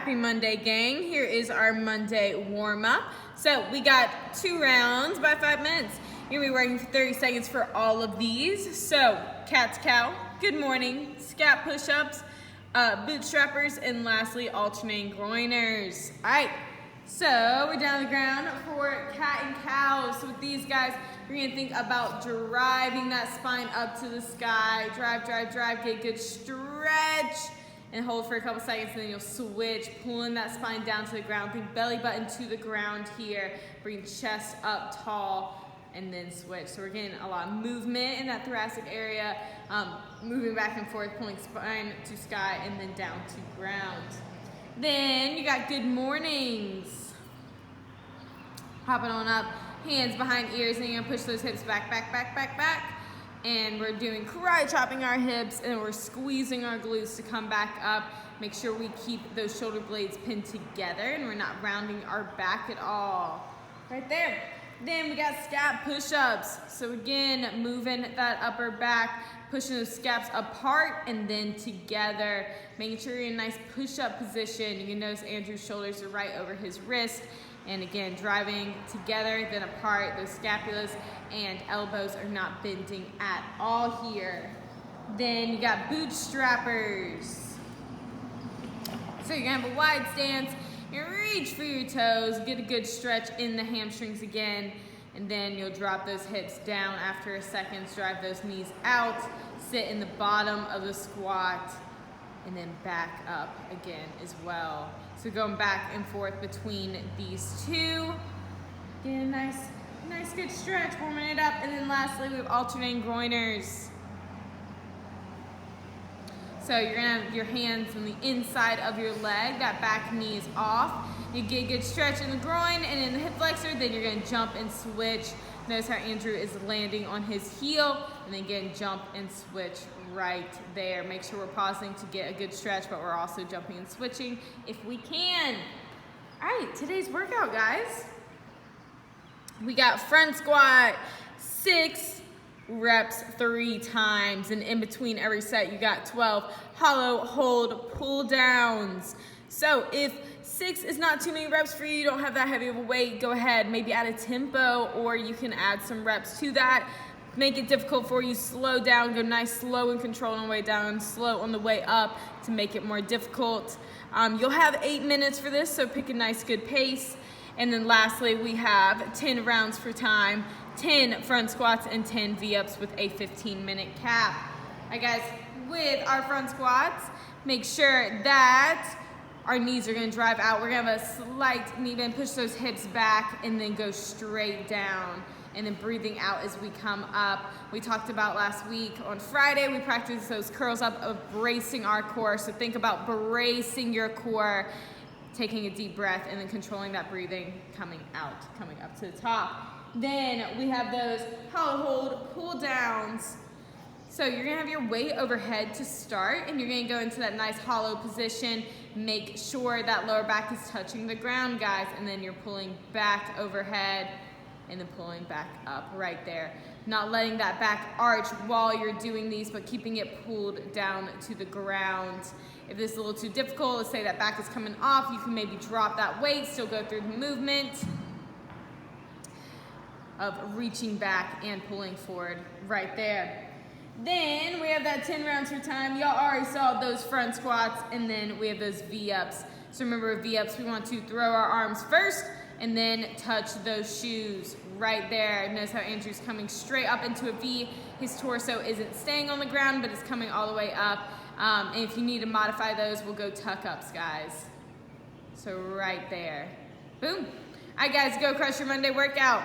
Happy Monday, gang. Here is our Monday warm-up. So we got 2 rounds by 5 minutes. You're gonna be working for 30 seconds for all of these. So cat's cow, good morning, scap push-ups, bootstrappers, and lastly, alternating groiners. All right, so we're down on the ground for cat and cow. So with these guys, you're gonna think about driving that spine up to the sky. Drive, get a good stretch. And hold for a couple seconds, and then you'll switch, pulling that spine down to the ground. Think belly button to the ground here. Bring chest up tall, and then switch. So we're getting a lot of movement in that thoracic area, moving back and forth, pulling spine to sky, and then down to ground. Then you got good mornings. Hopping on up, hands behind ears, and you're gonna push those hips back. And we're doing karate chopping our hips, and we're squeezing our glutes to come back up. Make sure we keep those shoulder blades pinned together, and we're not rounding our back at all. Right there. Then we got scap push-ups. So again, moving that upper back, pushing those scaps apart and then together. Making sure you're in a nice push-up position. You can notice Andrew's shoulders are right over his wrist. And again, driving together, then apart. Those scapulas and elbows are not bending at all here. Then you got bootstrappers. So you're gonna have a wide stance. You're gonna reach for your toes, get a good stretch in the hamstrings again, and then you'll drop those hips down after a second, drive those knees out, sit in the bottom of the squat, and then back up again as well. So going back and forth between these two. Get a nice good stretch, warming it up. And then lastly, we have alternating groiners. So you're gonna have your hands on the inside of your leg, that back knee is off. You get a good stretch in the groin and in the hip flexor, then you're gonna jump and switch. Notice how Andrew is landing on his heel, and then again, jump and switch right there. Make sure we're pausing to get a good stretch, but we're also jumping and switching if we can. All right, today's workout, guys. We got front squat, 6 reps 3 times, and in between every set, you got 12 hollow hold pull downs. So if 6 is not too many reps for you, you don't have that heavy of a weight, go ahead, maybe add a tempo, or you can add some reps to that. Make it difficult for you, slow down, go nice, slow and controlled on the way down, slow on the way up to make it more difficult. You'll have 8 minutes for this, so pick a nice good pace. And then lastly, we have 10 rounds for time, 10 front squats, and 10 V-ups with a 15-minute cap. All right, guys, with our front squats, make sure that our knees are gonna drive out. We're gonna have a slight knee bend, push those hips back, and then go straight down. And then breathing out as we come up. We talked about last week on Friday, we practiced those curls up of bracing our core. So think about bracing your core, taking a deep breath, and then controlling that breathing, coming out, coming up to the top. Then we have those hollow hold pull downs. So you're gonna have your weight overhead to start, and you're gonna go into that nice hollow position. Make sure that lower back is touching the ground, guys, and then you're pulling back overhead, and then pulling back up right there. Not letting that back arch while you're doing these, but keeping it pulled down to the ground. If this is a little too difficult, let's say that back is coming off, you can maybe drop that weight, still go through the movement of reaching back and pulling forward right there. Then we have that 10 rounds for time. Y'all already saw those front squats, and then we have those V-ups. So remember, V-ups, we want to throw our arms first, and then touch those shoes right there. Notice how Andrew's coming straight up into a V. His torso isn't staying on the ground, but it's coming all the way up. And if you need to modify those, we'll go tuck ups, guys. So right there. Boom. All right, guys, go crush your Monday workout.